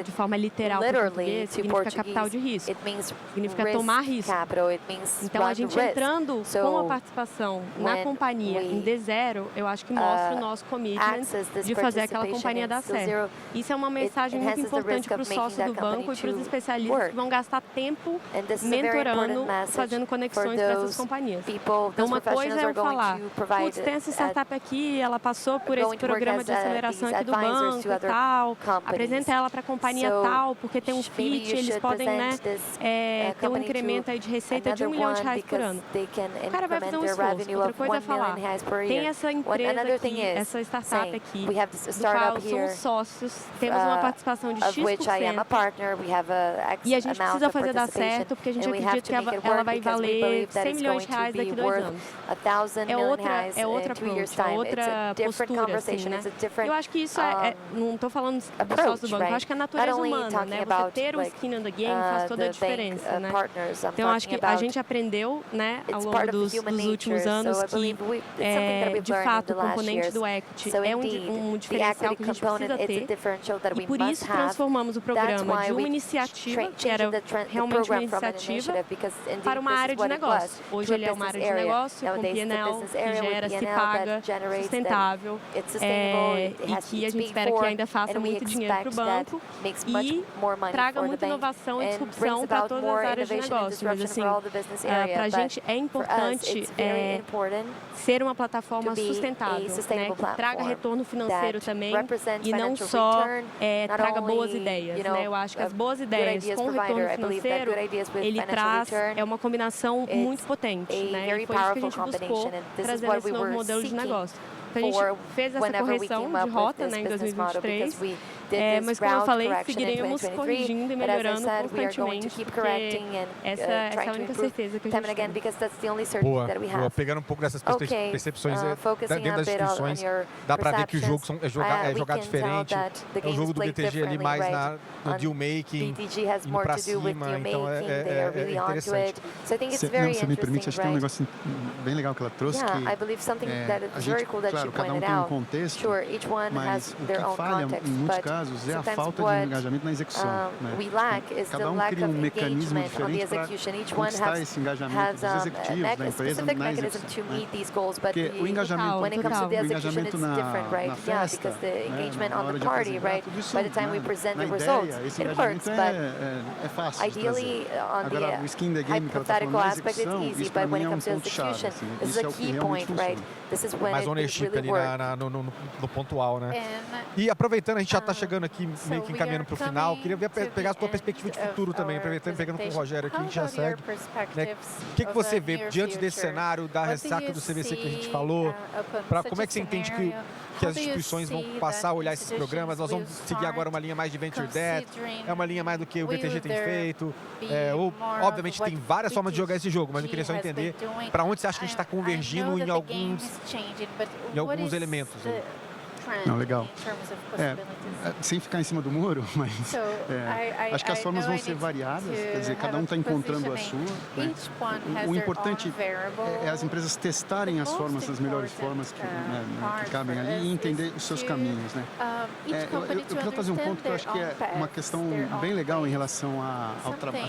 de forma literal para o português, significa capital de risco. Significa tomar risco. Então, a gente entrando com a participação na companhia em D0, eu acho que mostra o nosso commitment de fazer aquela companhia dar certo. Isso é uma mensagem muito importante para o sócio do banco e para os especialistas que vão gastar tempo mentorando, fazendo conexões para essas companhias. Então, uma coisa é eu falar, putz, tem essa startup aqui, ela passou por esse programa de aceleração aqui do banco e tal, apresenta ela para a companhia tal, porque tem um fit, eles podem ter um incremento aí de receita de R$1 milhão por ano. O cara vai fazer um esforço. Outra coisa é falar, tem essa empresa aqui, essa startup aqui, do qual são sócios, temos uma participação de X%, e a gente precisa fazer dar certo, porque a gente acredita que ela vai valer R$100 milhões daqui a 2 anos. É outra approach, é outra postura, assim, né? Eu acho que isso não estou falando do sócio do banco, eu acho que é a natureza humana, né? Você ter o skin in the game faz toda a diferença, né? Então, acho que a gente aprendeu, né, ao longo dos últimos anos que, de fato, o componente do equity é um diferencial que a gente precisa ter, e por isso transformamos o programa de uma iniciativa, que era realmente uma iniciativa, para uma área de negócio. Hoje ele é uma área de negócio, com P&L, que gera, se paga, sustentável, e que a gente espera que ainda faça muito dinheiro para o banco e traga muita inovação e disrupção para todas as áreas de negócio. Mas, assim, para a gente é importante ser uma plataforma sustentável, né, que traga retorno financeiro também e não só traga boas ideias. Né? Eu acho que as boas ideias com retorno financeiro, ele traz uma combinação muito potente. Né? E foi isso que a gente buscou trazendo esse novo modelo de negócio. Então, a gente fez essa correção de rota, né, em 2023, mas, como eu falei, seguiremos corrigindo e melhorando constantemente, porque essa é a única certeza que a gente tem. Boa. Pegando um pouco dessas percepções dentro das instituições, dá para ver que o jogo é jogar diferente. É o jogo do BTG ali mais no deal-making, indo para cima, então é interessante. Se me permite, acho que tem um negócio bem legal que ela trouxe, que a gente, claro, cada um tem um contexto, mas o que falha, em muitos casos, é a falta de engajamento na exexão. Né? Cada um cria um mecanismo diferente para conquistar esse engajamento dos executivos, da empresa, na execução. Né? Porque o engajamento na festa, na hora de apresentar, tudo isso, na ideia, esse engajamento é fácil de trazer. Agora, o skin the game que ela está falando na execução, isso para mim é um ponto-chave. Isso é o que realmente funciona. Mais ownership ali no pontual, né? E aproveitando, a gente já está chegando aqui, meio que encaminhando para o final, queria pegar a sua perspectiva de futuro também, aproveitando, pegando com o Rogério aqui, a gente já segue. Né? O que você vê diante desse cenário da ressaca do CVC que a gente falou? Como é que você entende que as instituições vão passar a olhar esses programas? Nós vamos seguir agora uma linha mais de venture debt, é uma linha mais do que o BTG tem feito, obviamente tem várias formas de jogar esse jogo, mas eu queria só entender para onde você acha que a gente está convergindo em alguns elementos. Não, legal. Sem ficar em cima do muro, mas acho que as formas vão ser variadas, quer dizer, cada um está encontrando a sua. Né? O importante é as empresas testarem as formas, as melhores formas que cabem ali e entender os seus caminhos. Né? Eu queria trazer um ponto que eu acho que é uma questão bem legal em relação a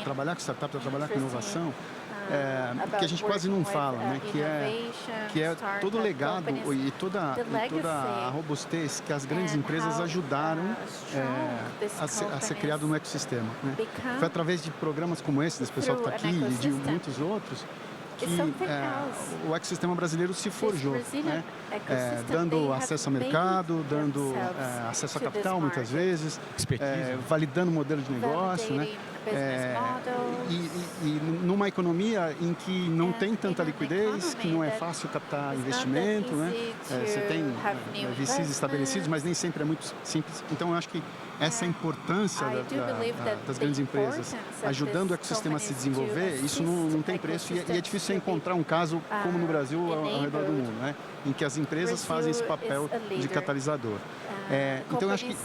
trabalhar com startup, a trabalhar com inovação. que a gente quase não fala, né? Que é todo o legado e toda a robustez que as grandes empresas ajudaram a ser criado no ecossistema, né? Foi através de programas como esse, desse pessoal que está aqui e de muitos outros, que o ecossistema brasileiro se forjou, né? Dando acesso ao mercado, dando acesso a capital muitas vezes, validando o modelo de negócio, né? E numa economia em que não tem tanta liquidez, que não é fácil captar investimento, né? Você tem VCs estabelecidos, mas nem sempre é muito simples. Então, eu acho que essa importância das grandes empresas ajudando o ecossistema a se desenvolver, isso não tem preço e é difícil encontrar um caso como no Brasil ao redor do mundo, né? Em que as empresas fazem esse papel de catalisador. Então, eu acho que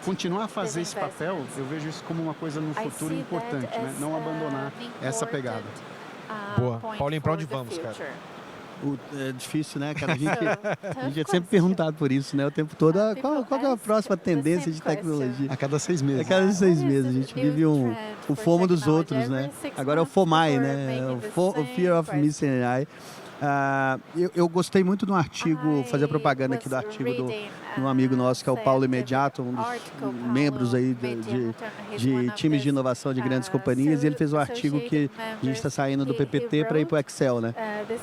continuar a fazer esse papel, eu vejo isso como uma coisa no futuro importante, né? Não abandonar essa pegada. Boa. Paulinho, para onde vamos, cara? É difícil, né, cara? A gente é sempre perguntado por isso, né? O tempo todo, qual é a próxima tendência de tecnologia? A cada 6 meses. A cada 6 meses. A gente vive o FOMO dos outros, né? Agora é o FOMAI, né? O Fear of Missing Out. Eu gostei muito do artigo, fazer propaganda aqui do artigo de um amigo nosso, que é o Paulo Imediato, um dos membros aí de times de inovação de grandes companhias, e ele fez um artigo que a gente está saindo do PPT para ir para o Excel, né?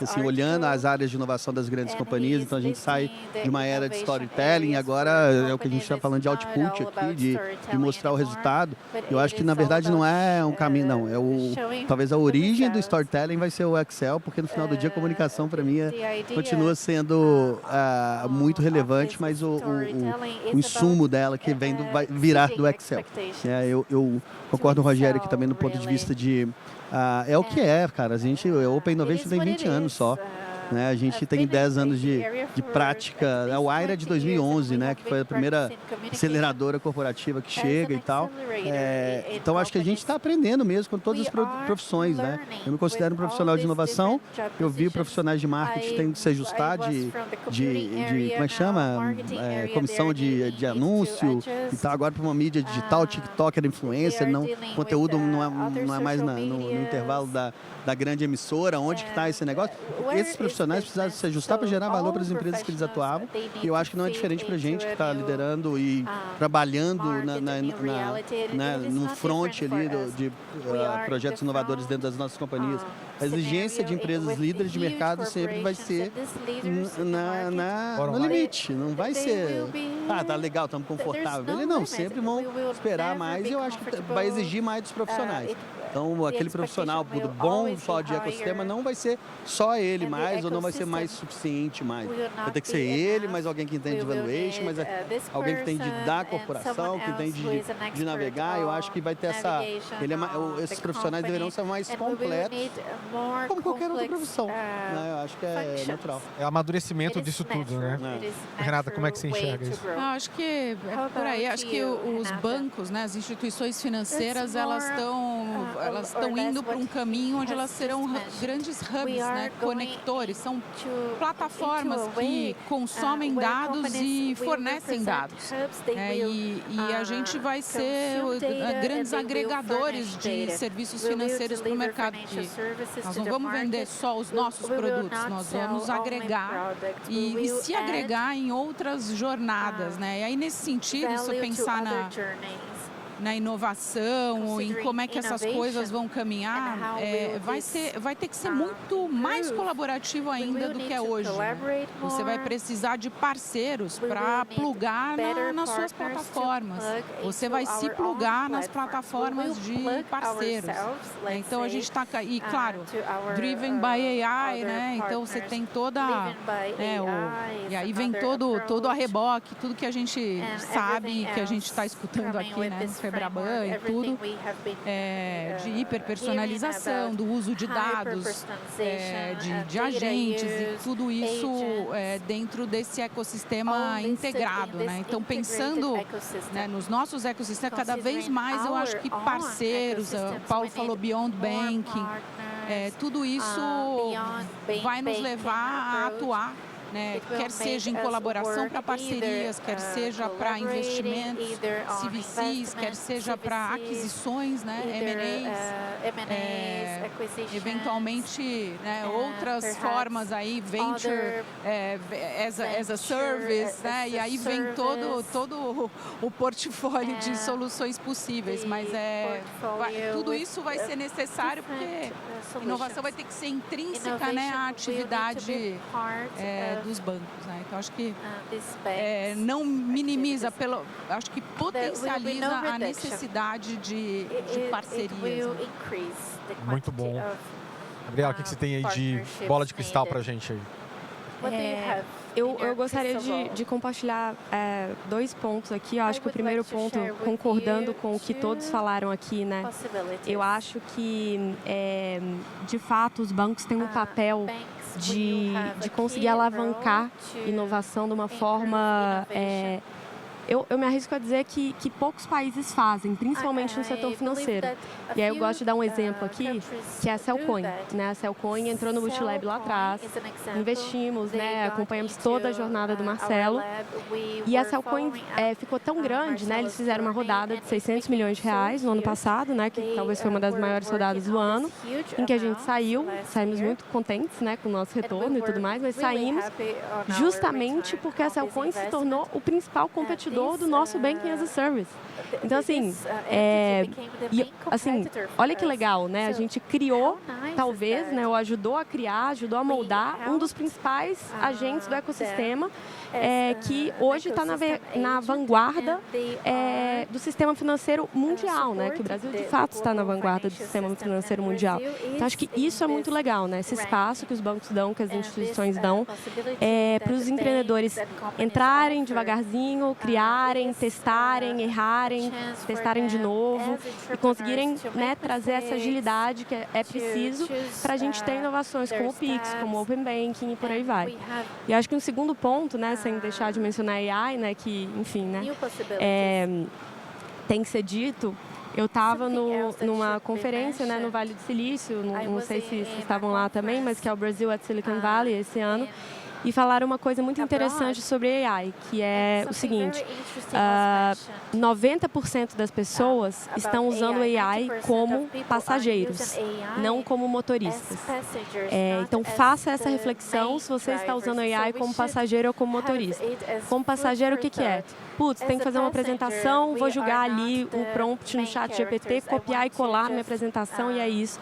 Assim, olhando as áreas de inovação das grandes companhias, então a gente sai de uma era de storytelling, agora é o que a gente está falando de output aqui, de mostrar o resultado. Eu acho que, na verdade, não é um caminho, não. Talvez a origem do storytelling vai ser o Excel, porque no final do dia a comunicação para mim continua sendo muito relevante, mas o insumo dela que vai virar do Excel. Eu concordo com o Rogério aqui também no ponto de vista de é o que é, cara. O Open Innovation tem 20 anos só. Né? A gente tem 10 anos de prática. A Wire é de 2011, né? Que foi a primeira aceleradora corporativa que chega e tal. Então, acho que a gente está aprendendo mesmo com todas as profissões, né? Eu me considero um profissional de inovação. Eu vi profissionais de marketing tendo que se ajustar de como é que chama? Comissão de anúncio e tal. Agora para uma mídia digital, TikTok era influencer, conteúdo não é mais no intervalo da grande emissora. Onde que está esse negócio? Esses profissionais precisaram se ajustar para gerar valor para as empresas que eles atuavam, e eu acho que não é diferente para a gente que está liderando e trabalhando no front ali de projetos inovadores dentro das nossas companhias. A exigência de empresas líderes de mercado sempre vai ser no limite, não vai ser, tá legal, estamos confortáveis. Não, sempre vão esperar mais, e eu acho que vai exigir mais dos profissionais. Então, aquele profissional bom só de ecossistema não vai ser só ele mais, ou não vai ser mais suficiente mais. Vai ter que ser ele, mais alguém que entende de valuation, mas alguém que entende da corporação, que entende de navegar. Eu acho que vai ter esses profissionais deverão ser mais completos, como qualquer outra profissão. Né? Eu acho que é natural. É o amadurecimento disso tudo, né? Renata, como é que você enxerga isso? Acho que é por aí. Acho que os bancos, né, as instituições financeiras, elas estão indo para um caminho onde elas serão grandes hubs, né, conectores, são plataformas que consomem dados e fornecem dados. E a gente vai ser grandes agregadores de serviços financeiros para o mercado. Nós não vamos vender só os nossos produtos, nós vamos agregar e se agregar em outras jornadas, né? E aí, nesse sentido, se eu pensar na inovação, em como é que essas coisas vão caminhar, vai ter que ser muito mais colaborativo ainda do que é hoje. Você vai precisar de parceiros para plugar nas suas plataformas. Você vai se plugar nas plataformas de parceiros. Então, a gente está, e claro, driven by AI, né? Então, você tem toda... e aí vem todo a reboque, tudo que a gente sabe, que a gente está escutando aqui, né? Febraban e tudo, de hiperpersonalização, do uso de dados, de agentes e tudo isso dentro desse ecossistema integrado, né? Então, pensando, né, nos nossos ecossistemas, cada vez mais eu acho que parceiros, o Paulo falou Beyond Banking, tudo isso vai nos levar a atuar né, quer seja em colaboração para parcerias, quer seja para investimentos, CVCs, quer seja para aquisições, né, M&As, eventualmente, né, outras formas aí, venture as a service, né, e aí vem todo o portfólio de soluções possíveis, mas tudo isso vai ser necessário porque a inovação vai ter que ser intrínseca, né, à atividade dos bancos, né? Então acho que não minimiza, acho que potencializa a necessidade de parcerias. Né? Muito bom. Gabriela, o que você tem aí de bola de cristal para a gente aí? Eu gostaria de compartilhar 2 pontos aqui. Eu acho que o primeiro ponto, concordando com o que todos falaram aqui, né? Eu acho que, de fato, os bancos têm um papel de conseguir alavancar inovação de uma forma... Eu me arrisco a dizer que poucos países fazem, principalmente no setor financeiro. E aí eu gosto de dar um exemplo aqui, que é a Cellcoin. Né? A Cellcoin entrou no Multilab lá atrás, investimos, né? Acompanhamos toda a jornada do Marcelo. E a Cellcoin ficou tão grande, né? Eles fizeram uma rodada de 600 milhões de reais no ano passado, né? Que talvez foi uma das maiores rodadas do ano, em que a gente saímos muito contentes, né? Com o nosso retorno e tudo mais, mas saímos justamente porque a Cellcoin se tornou o principal competidor do nosso Banking as a Service. Então, assim, olha que legal, né? A gente criou, talvez, né? Ou ajudou a criar, ajudou a moldar um dos principais agentes do ecossistema que hoje está na vanguarda do sistema financeiro mundial, né? Que o Brasil, de fato, está na vanguarda do sistema financeiro mundial. Então, acho que isso é muito legal, né? Esse espaço que os bancos dão, que as instituições dão, para os empreendedores entrarem devagarzinho, criarem, testarem, errarem, testarem de novo e conseguirem, né, trazer essa agilidade que é preciso para a gente ter inovações como o Pix, como o Open Banking e por aí vai. E acho que um segundo ponto, né, sem deixar de mencionar a AI, né, que, enfim, né, tem que ser dito. Eu estava numa conferência, né, no Vale do Silício, não sei se vocês estavam lá também, mas que é o Brasil at Silicon Valley esse ano. E falaram uma coisa muito interessante sobre AI, que é o seguinte, 90% das pessoas estão usando AI como passageiros, não como motoristas. Então, faça essa reflexão se você está usando AI como passageiro ou como motorista. Como passageiro, o que é? Putz, tem que fazer uma apresentação, vou jogar ali um prompt no chat GPT, copiar e colar na minha apresentação e é isso.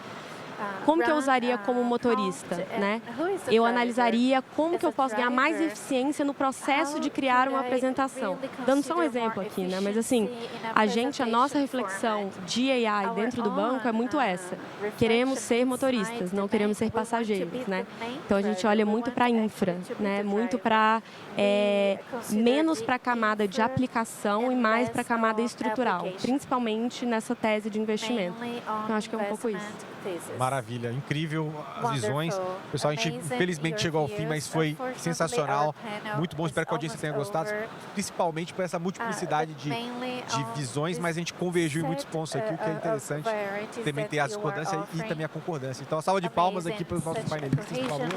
Como que eu usaria como motorista, né? Eu analisaria como que eu posso ganhar mais eficiência no processo de criar uma apresentação. Dando só um exemplo aqui, né? Mas assim, a nossa reflexão de AI dentro do banco é muito essa. Queremos ser motoristas, não queremos ser passageiros, né? Então a gente olha muito para a infra, né? Muito para menos para a camada de aplicação e mais para a camada estrutural, principalmente nessa tese de investimento. Então acho que é um pouco isso. Maravilha, incrível as visões. Pessoal, a gente infelizmente chegou ao fim, mas foi sensacional. Muito bom, espero que a audiência tenha gostado, principalmente por essa multiplicidade de visões, mas a gente convergiu em muitos pontos aqui, o que é interessante também ter a discordância e também a concordância. Então, salva de palmas aqui para os nossos painelistas, por favor.